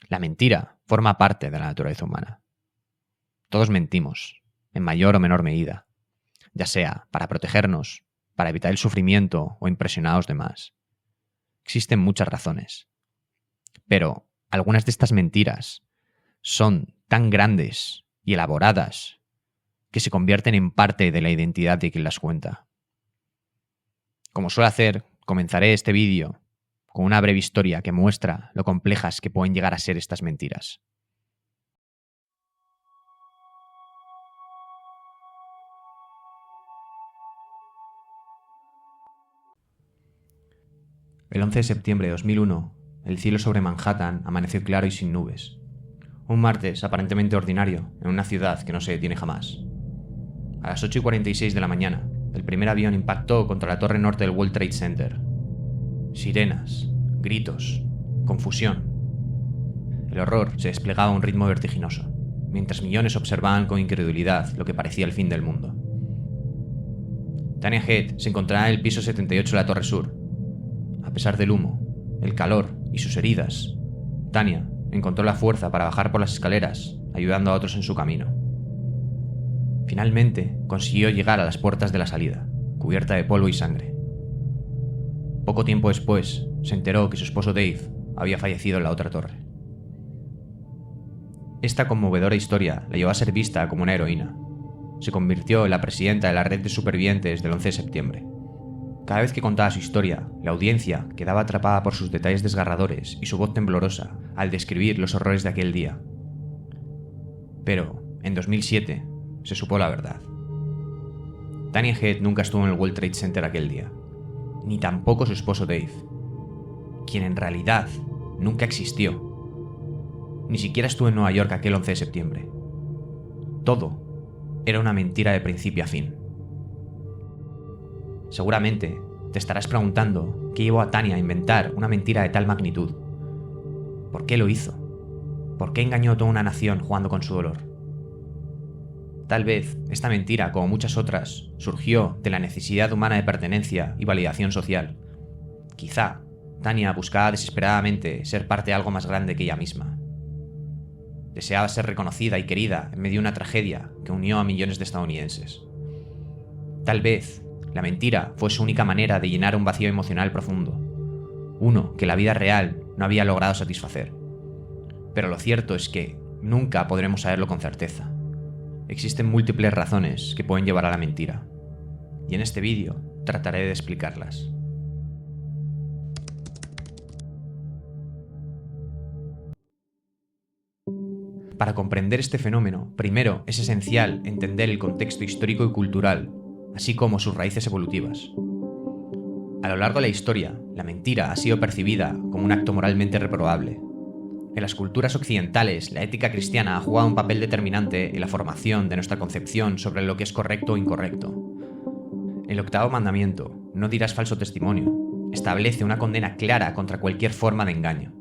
La mentira forma parte de la naturaleza humana. Todos mentimos, en mayor o menor medida, ya sea para protegernos, para evitar el sufrimiento o impresionar a los demás. Existen muchas razones, pero algunas de estas mentiras son tan grandes y elaboradas que se convierten en parte de la identidad de quien las cuenta. Como suelo hacer, comenzaré este vídeo con una breve historia que muestra lo complejas que pueden llegar a ser estas mentiras. El 11 de septiembre de 2001, el cielo sobre Manhattan amaneció claro y sin nubes. Un martes aparentemente ordinario en una ciudad que no se detiene jamás. A las 8:46 de la mañana, el primer avión impactó contra la torre norte del World Trade Center. Sirenas, gritos, confusión. El horror se desplegaba a un ritmo vertiginoso, mientras millones observaban con incredulidad lo que parecía el fin del mundo. Tanya Head se encontraba en el piso 78 de la Torre Sur. A pesar del humo, el calor y sus heridas, Tanya encontró la fuerza para bajar por las escaleras, ayudando a otros en su camino. Finalmente consiguió llegar a las puertas de la salida, cubierta de polvo y sangre. Poco tiempo después, se enteró que su esposo Dave había fallecido en la otra torre. Esta conmovedora historia la llevó a ser vista como una heroína. Se convirtió en la presidenta de la red de supervivientes del 11 de septiembre. Cada vez que contaba su historia, la audiencia quedaba atrapada por sus detalles desgarradores y su voz temblorosa al describir los horrores de aquel día. Pero, en 2007, se supo la verdad. Tanya Head nunca estuvo en el World Trade Center aquel día, ni tampoco su esposo Dave, quien en realidad nunca existió. Ni siquiera estuvo en Nueva York aquel 11 de septiembre. Todo era una mentira de principio a fin. Seguramente te estarás preguntando qué llevó a Tanya a inventar una mentira de tal magnitud. ¿Por qué lo hizo? ¿Por qué engañó a toda una nación jugando con su dolor? Tal vez esta mentira, como muchas otras, surgió de la necesidad humana de pertenencia y validación social. Quizá Tanya buscaba desesperadamente ser parte de algo más grande que ella misma. Deseaba ser reconocida y querida en medio de una tragedia que unió a millones de estadounidenses. Tal vez la mentira fue su única manera de llenar un vacío emocional profundo, uno que la vida real no había logrado satisfacer. Pero lo cierto es que nunca podremos saberlo con certeza. Existen múltiples razones que pueden llevar a la mentira, y en este vídeo trataré de explicarlas. Para comprender este fenómeno, primero es esencial entender el contexto histórico y cultural, así como sus raíces evolutivas. A lo largo de la historia, la mentira ha sido percibida como un acto moralmente reprobable. En las culturas occidentales, la ética cristiana ha jugado un papel determinante en la formación de nuestra concepción sobre lo que es correcto o incorrecto. El octavo mandamiento, no dirás falso testimonio, establece una condena clara contra cualquier forma de engaño.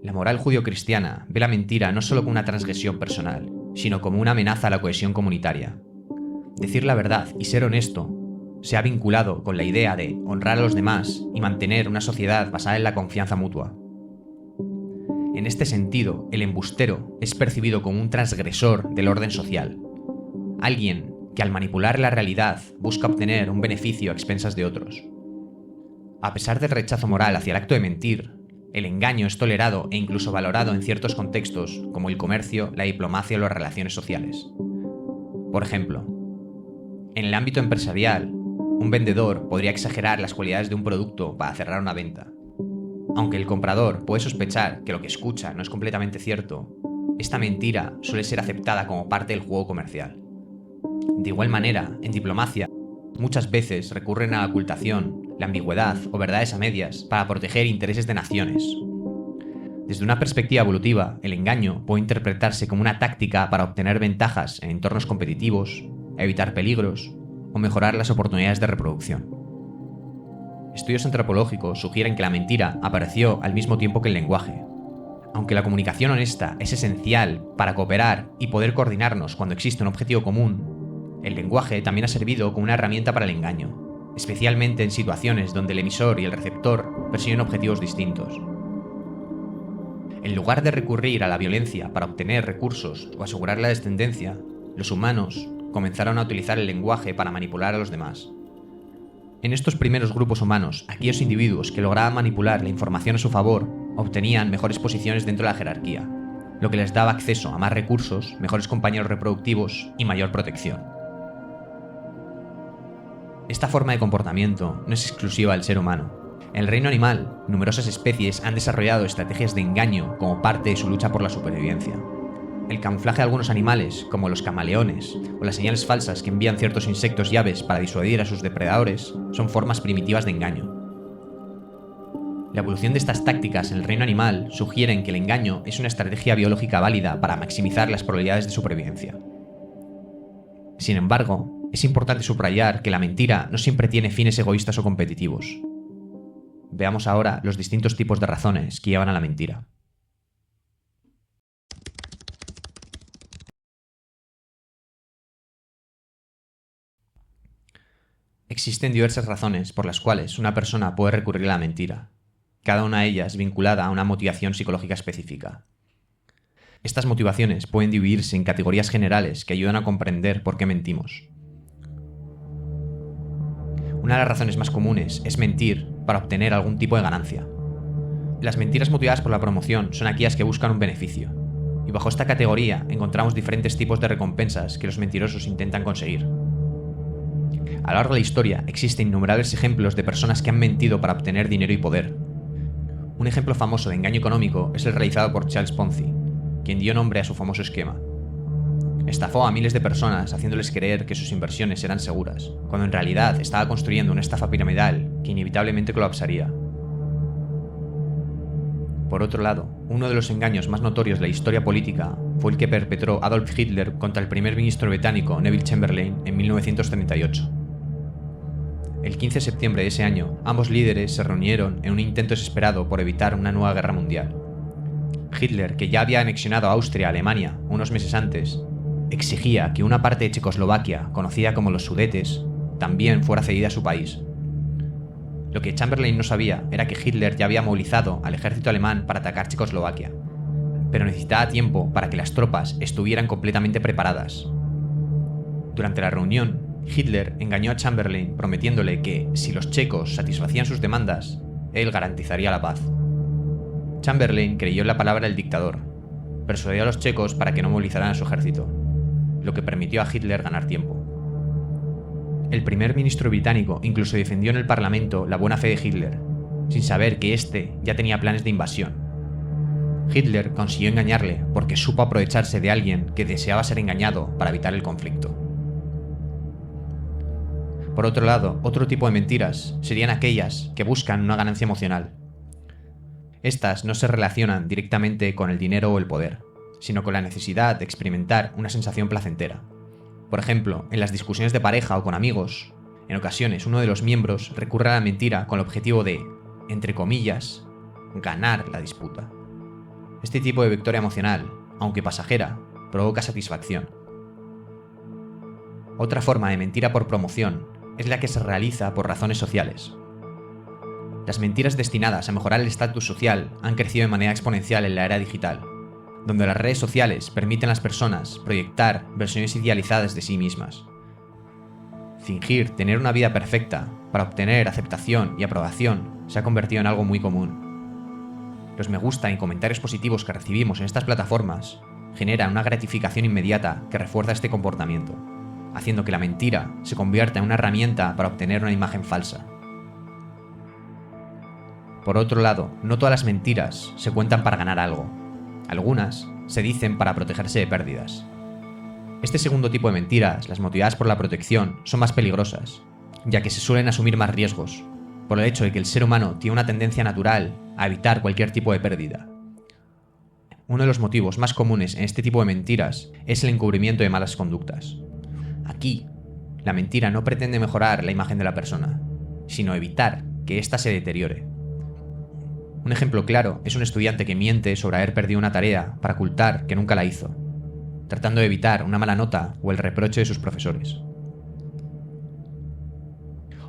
La moral judio-cristiana ve la mentira no solo como una transgresión personal, sino como una amenaza a la cohesión comunitaria. Decir la verdad y ser honesto se ha vinculado con la idea de honrar a los demás y mantener una sociedad basada en la confianza mutua. En este sentido, el embustero es percibido como un transgresor del orden social, alguien que al manipular la realidad busca obtener un beneficio a expensas de otros. A pesar del rechazo moral hacia el acto de mentir, el engaño es tolerado e incluso valorado en ciertos contextos, como el comercio, la diplomacia o las relaciones sociales. Por ejemplo, en el ámbito empresarial, un vendedor podría exagerar las cualidades de un producto para cerrar una venta. Aunque el comprador puede sospechar que lo que escucha no es completamente cierto, esta mentira suele ser aceptada como parte del juego comercial. De igual manera, en diplomacia, muchas veces recurren a la ocultación, la ambigüedad o verdades a medias para proteger intereses de naciones. Desde una perspectiva evolutiva, el engaño puede interpretarse como una táctica para obtener ventajas en entornos competitivos, evitar peligros o mejorar las oportunidades de reproducción. Estudios antropológicos sugieren que la mentira apareció al mismo tiempo que el lenguaje. Aunque la comunicación honesta es esencial para cooperar y poder coordinarnos cuando existe un objetivo común, el lenguaje también ha servido como una herramienta para el engaño, especialmente en situaciones donde el emisor y el receptor persiguen objetivos distintos. En lugar de recurrir a la violencia para obtener recursos o asegurar la descendencia, los humanos comenzaron a utilizar el lenguaje para manipular a los demás. En estos primeros grupos humanos, aquellos individuos que lograban manipular la información a su favor obtenían mejores posiciones dentro de la jerarquía, lo que les daba acceso a más recursos, mejores compañeros reproductivos y mayor protección. Esta forma de comportamiento no es exclusiva del ser humano. En el reino animal, numerosas especies han desarrollado estrategias de engaño como parte de su lucha por la supervivencia. El camuflaje de algunos animales, como los camaleones, o las señales falsas que envían ciertos insectos y aves para disuadir a sus depredadores, son formas primitivas de engaño. La evolución de estas tácticas en el reino animal sugieren que el engaño es una estrategia biológica válida para maximizar las probabilidades de supervivencia. Sin embargo, es importante subrayar que la mentira no siempre tiene fines egoístas o competitivos. Veamos ahora los distintos tipos de razones que llevan a la mentira. Existen diversas razones por las cuales una persona puede recurrir a la mentira, cada una de ellas vinculada a una motivación psicológica específica. Estas motivaciones pueden dividirse en categorías generales que ayudan a comprender por qué mentimos. Una de las razones más comunes es mentir para obtener algún tipo de ganancia. Las mentiras motivadas por la promoción son aquellas que buscan un beneficio, y bajo esta categoría encontramos diferentes tipos de recompensas que los mentirosos intentan conseguir. A lo largo de la historia existen innumerables ejemplos de personas que han mentido para obtener dinero y poder. Un ejemplo famoso de engaño económico es el realizado por Charles Ponzi, quien dio nombre a su famoso esquema. Estafó a miles de personas haciéndoles creer que sus inversiones eran seguras, cuando en realidad estaba construyendo una estafa piramidal que inevitablemente colapsaría. Por otro lado, uno de los engaños más notorios de la historia política fue el que perpetró Adolf Hitler contra el primer ministro británico Neville Chamberlain en 1938. El 15 de septiembre de ese año, ambos líderes se reunieron en un intento desesperado por evitar una nueva guerra mundial. Hitler, que ya había anexionado a Austria a Alemania unos meses antes, exigía que una parte de Checoslovaquia, conocida como los Sudetes, también fuera cedida a su país. Lo que Chamberlain no sabía era que Hitler ya había movilizado al ejército alemán para atacar Checoslovaquia, pero necesitaba tiempo para que las tropas estuvieran completamente preparadas. Durante la reunión, Hitler engañó a Chamberlain prometiéndole que, si los checos satisfacían sus demandas, él garantizaría la paz. Chamberlain creyó en la palabra del dictador, persuadió a los checos para que no movilizaran a su ejército, lo que permitió a Hitler ganar tiempo. El primer ministro británico incluso defendió en el Parlamento la buena fe de Hitler, sin saber que éste ya tenía planes de invasión. Hitler consiguió engañarle porque supo aprovecharse de alguien que deseaba ser engañado para evitar el conflicto. Por otro lado, otro tipo de mentiras serían aquellas que buscan una ganancia emocional. Estas no se relacionan directamente con el dinero o el poder, sino con la necesidad de experimentar una sensación placentera. Por ejemplo, en las discusiones de pareja o con amigos, en ocasiones uno de los miembros recurre a la mentira con el objetivo de, entre comillas, ganar la disputa. Este tipo de victoria emocional, aunque pasajera, provoca satisfacción. Otra forma de mentira por promoción es la que se realiza por razones sociales. Las mentiras destinadas a mejorar el estatus social han crecido de manera exponencial en la era digital, donde las redes sociales permiten a las personas proyectar versiones idealizadas de sí mismas. Fingir tener una vida perfecta para obtener aceptación y aprobación se ha convertido en algo muy común. Los me gusta y comentarios positivos que recibimos en estas plataformas generan una gratificación inmediata que refuerza este comportamiento, haciendo que la mentira se convierta en una herramienta para obtener una imagen falsa. Por otro lado, no todas las mentiras se cuentan para ganar algo. Algunas se dicen para protegerse de pérdidas. Este segundo tipo de mentiras, las motivadas por la protección, son más peligrosas, ya que se suelen asumir más riesgos, por el hecho de que el ser humano tiene una tendencia natural a evitar cualquier tipo de pérdida. Uno de los motivos más comunes en este tipo de mentiras es el encubrimiento de malas conductas. Aquí, la mentira no pretende mejorar la imagen de la persona, sino evitar que ésta se deteriore. Un ejemplo claro es un estudiante que miente sobre haber perdido una tarea para ocultar que nunca la hizo, tratando de evitar una mala nota o el reproche de sus profesores.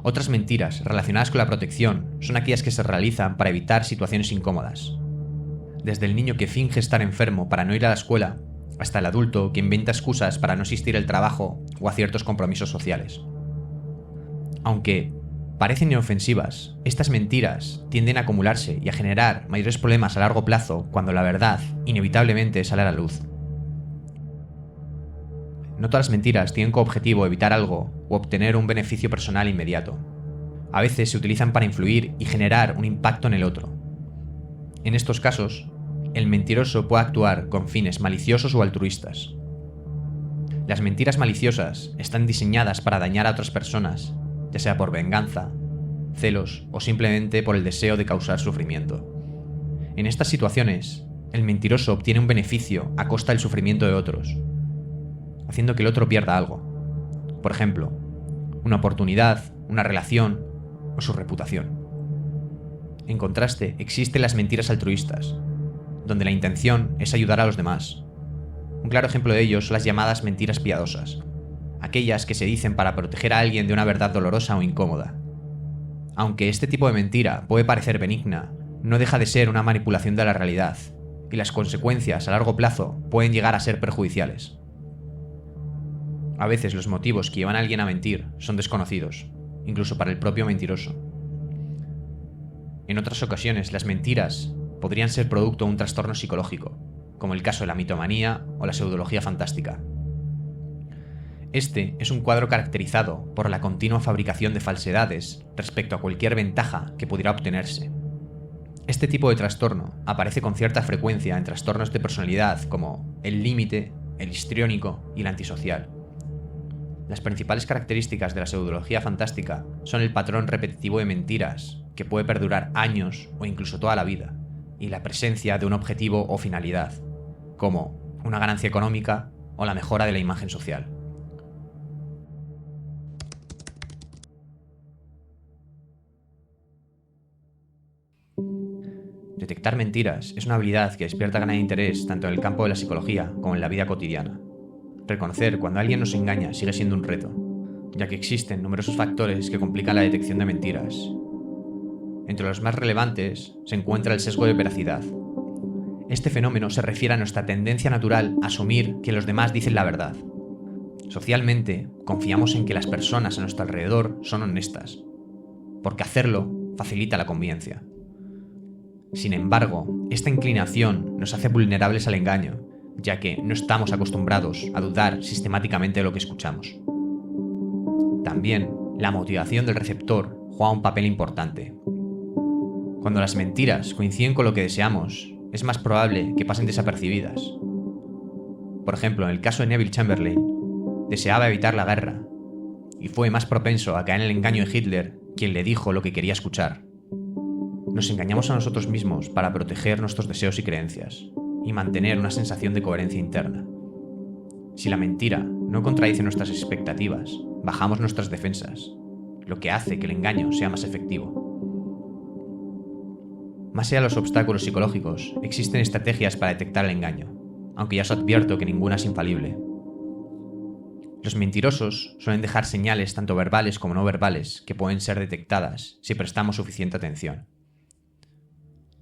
Otras mentiras relacionadas con la protección son aquellas que se realizan para evitar situaciones incómodas. desde el niño que finge estar enfermo para no ir a la escuela, hasta el adulto que inventa excusas para no asistir al trabajo o a ciertos compromisos sociales. Aunque parecen inofensivas, estas mentiras tienden a acumularse y a generar mayores problemas a largo plazo cuando la verdad inevitablemente sale a la luz. No todas las mentiras tienen como objetivo evitar algo o obtener un beneficio personal inmediato. A veces se utilizan para influir y generar un impacto en el otro. En estos casos, el mentiroso puede actuar con fines maliciosos o altruistas. Las mentiras maliciosas están diseñadas para dañar a otras personas, ya sea por venganza, celos o simplemente por el deseo de causar sufrimiento. En estas situaciones, el mentiroso obtiene un beneficio a costa del sufrimiento de otros, haciendo que el otro pierda algo. Por ejemplo, una oportunidad, una relación o su reputación. En contraste, existen las mentiras altruistas, donde la intención es ayudar a los demás. Un claro ejemplo de ello son las llamadas mentiras piadosas, aquellas que se dicen para proteger a alguien de una verdad dolorosa o incómoda. Aunque este tipo de mentira puede parecer benigna, no deja de ser una manipulación de la realidad, y las consecuencias a largo plazo pueden llegar a ser perjudiciales. A veces los motivos que llevan a alguien a mentir son desconocidos, incluso para el propio mentiroso. En otras ocasiones, las mentiras podrían ser producto de un trastorno psicológico, como el caso de la mitomanía o la pseudología fantástica. Este es un cuadro caracterizado por la continua fabricación de falsedades respecto a cualquier ventaja que pudiera obtenerse. Este tipo de trastorno aparece con cierta frecuencia en trastornos de personalidad como el límite, el histriónico y el antisocial. Las principales características de la pseudología fantástica son el patrón repetitivo de mentiras, que puede perdurar años o incluso toda la vida, y la presencia de un objetivo o finalidad, como una ganancia económica o la mejora de la imagen social. Detectar mentiras es una habilidad que despierta gran interés tanto en el campo de la psicología como en la vida cotidiana. Reconocer cuando alguien nos engaña sigue siendo un reto, ya que existen numerosos factores que complican la detección de mentiras. Entre los más relevantes se encuentra el sesgo de veracidad. Este fenómeno se refiere a nuestra tendencia natural a asumir que los demás dicen la verdad. Socialmente, confiamos en que las personas a nuestro alrededor son honestas, porque hacerlo facilita la convivencia. Sin embargo, esta inclinación nos hace vulnerables al engaño, ya que no estamos acostumbrados a dudar sistemáticamente de lo que escuchamos. También, la motivación del receptor juega un papel importante. Cuando las mentiras coinciden con lo que deseamos, es más probable que pasen desapercibidas. Por ejemplo, en el caso de Neville Chamberlain, deseaba evitar la guerra, y fue más propenso a caer en el engaño de Hitler, quien le dijo lo que quería escuchar. Nos engañamos a nosotros mismos para proteger nuestros deseos y creencias, y mantener una sensación de coherencia interna. Si la mentira no contradice nuestras expectativas, bajamos nuestras defensas, lo que hace que el engaño sea más efectivo. Más allá de los obstáculos psicológicos, existen estrategias para detectar el engaño, aunque ya os advierto que ninguna es infalible. Los mentirosos suelen dejar señales tanto verbales como no verbales que pueden ser detectadas si prestamos suficiente atención.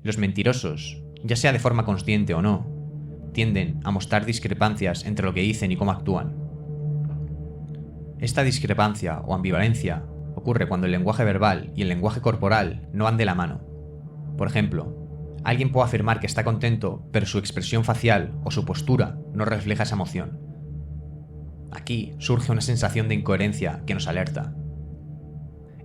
Los mentirosos, ya sea de forma consciente o no, tienden a mostrar discrepancias entre lo que dicen y cómo actúan. Esta discrepancia o ambivalencia ocurre cuando el lenguaje verbal y el lenguaje corporal no van de la mano. Por ejemplo, alguien puede afirmar que está contento, pero su expresión facial o su postura no refleja esa emoción. Aquí surge una sensación de incoherencia que nos alerta.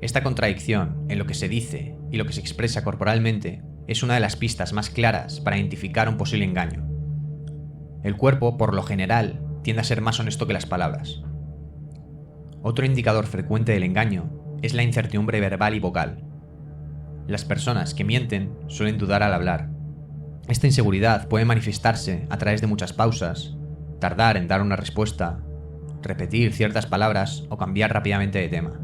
Esta contradicción en lo que se dice y lo que se expresa corporalmente es una de las pistas más claras para identificar un posible engaño. El cuerpo, por lo general, tiende a ser más honesto que las palabras. Otro indicador frecuente del engaño es la incertidumbre verbal y vocal. Las personas que mienten suelen dudar al hablar. Esta inseguridad puede manifestarse a través de muchas pausas, tardar en dar una respuesta, repetir ciertas palabras o cambiar rápidamente de tema.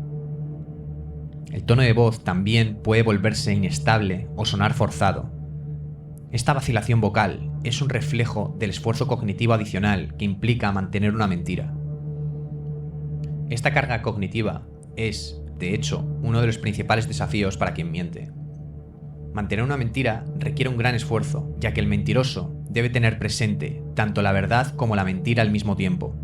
El tono de voz también puede volverse inestable o sonar forzado. Esta vacilación vocal es un reflejo del esfuerzo cognitivo adicional que implica mantener una mentira. Esta carga cognitiva es, de hecho, uno de los principales desafíos para quien miente. mantener una mentira requiere un gran esfuerzo, ya que el mentiroso debe tener presente tanto la verdad como la mentira al mismo tiempo.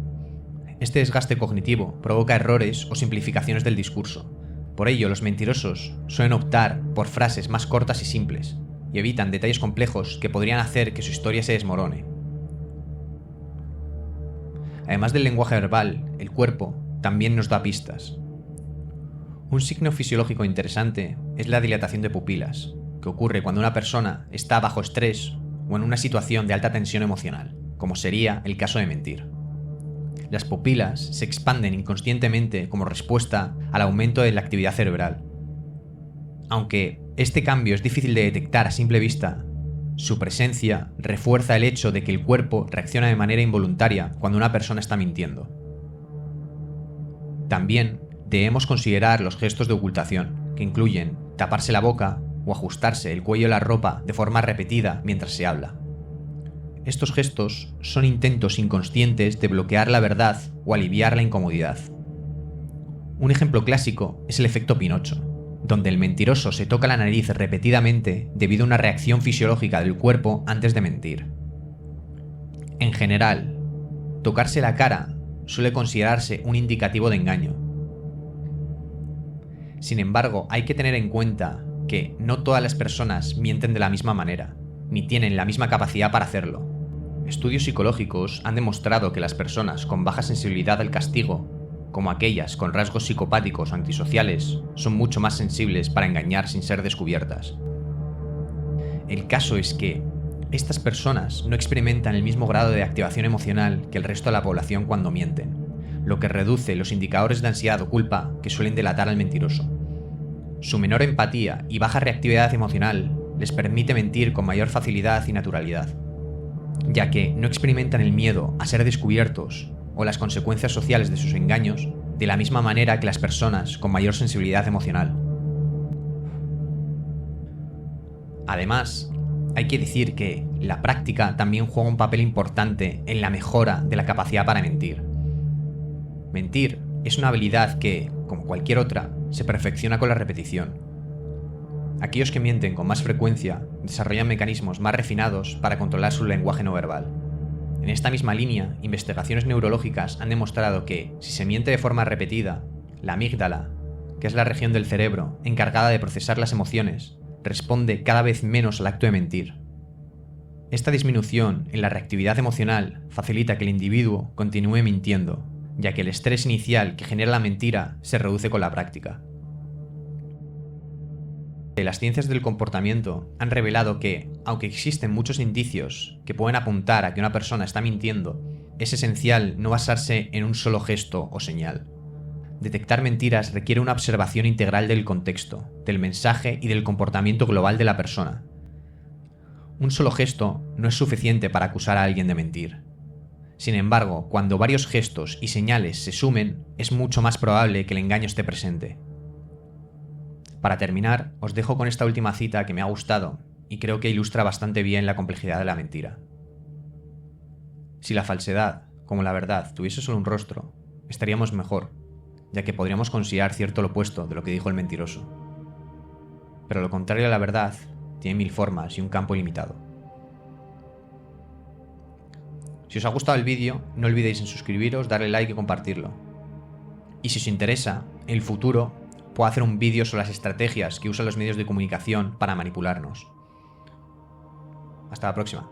Este desgaste cognitivo provoca errores o simplificaciones del discurso. Por ello, los mentirosos suelen optar por frases más cortas y simples, y evitan detalles complejos que podrían hacer que su historia se desmorone. Además del lenguaje verbal, el cuerpo también nos da pistas. Un signo fisiológico interesante es la dilatación de pupilas, que ocurre cuando una persona está bajo estrés o en una situación de alta tensión emocional, como sería el caso de mentir. Las pupilas se expanden inconscientemente como respuesta al aumento de la actividad cerebral. Aunque este cambio es difícil de detectar a simple vista, su presencia refuerza el hecho de que el cuerpo reacciona de manera involuntaria cuando una persona está mintiendo. También debemos considerar los gestos de ocultación, que incluyen taparse la boca o ajustarse el cuello de la ropa de forma repetida mientras se habla. Estos gestos son intentos inconscientes de bloquear la verdad o aliviar la incomodidad. Un ejemplo clásico es el efecto Pinocho, donde el mentiroso se toca la nariz repetidamente debido a una reacción fisiológica del cuerpo antes de mentir. En general, tocarse la cara suele considerarse un indicativo de engaño. Sin embargo, hay que tener en cuenta que no todas las personas mienten de la misma manera, ni tienen la misma capacidad para hacerlo. Estudios psicológicos han demostrado que las personas con baja sensibilidad al castigo, como aquellas con rasgos psicopáticos o antisociales, son mucho más sensibles para engañar sin ser descubiertas. El caso es que estas personas no experimentan el mismo grado de activación emocional que el resto de la población cuando mienten, lo que reduce los indicadores de ansiedad o culpa que suelen delatar al mentiroso. Su menor empatía y baja reactividad emocional les permite mentir con mayor facilidad y naturalidad, ya que no experimentan el miedo a ser descubiertos o las consecuencias sociales de sus engaños de la misma manera que las personas con mayor sensibilidad emocional. Además, hay que decir que la práctica también juega un papel importante en la mejora de la capacidad para mentir. Mentir es una habilidad que, como cualquier otra, se perfecciona con la repetición. Aquellos que mienten con más frecuencia desarrollan mecanismos más refinados para controlar su lenguaje no verbal. En esta misma línea, investigaciones neurológicas han demostrado que, si se miente de forma repetida, la amígdala, que es la región del cerebro encargada de procesar las emociones, responde cada vez menos al acto de mentir. Esta disminución en la reactividad emocional facilita que el individuo continúe mintiendo, ya que el estrés inicial que genera la mentira se reduce con la práctica. Las ciencias del comportamiento han revelado que, aunque existen muchos indicios que pueden apuntar a que una persona está mintiendo, es esencial no basarse en un solo gesto o señal. Detectar mentiras requiere una observación integral del contexto, del mensaje y del comportamiento global de la persona. Un solo gesto no es suficiente para acusar a alguien de mentir. Sin embargo, cuando varios gestos y señales se sumen, es mucho más probable que el engaño esté presente. Para terminar, os dejo con esta última cita que me ha gustado y creo que ilustra bastante bien la complejidad de la mentira. Si la falsedad, como la verdad, tuviese solo un rostro, estaríamos mejor, ya que podríamos considerar cierto lo opuesto de lo que dijo el mentiroso. Pero lo contrario a la verdad tiene 1000 formas y un campo ilimitado. Si os ha gustado el vídeo, no olvidéis en suscribiros, darle like y compartirlo. Y si os interesa, en el futuro puedo hacer un vídeo sobre las estrategias que usan los medios de comunicación para manipularnos. Hasta la próxima.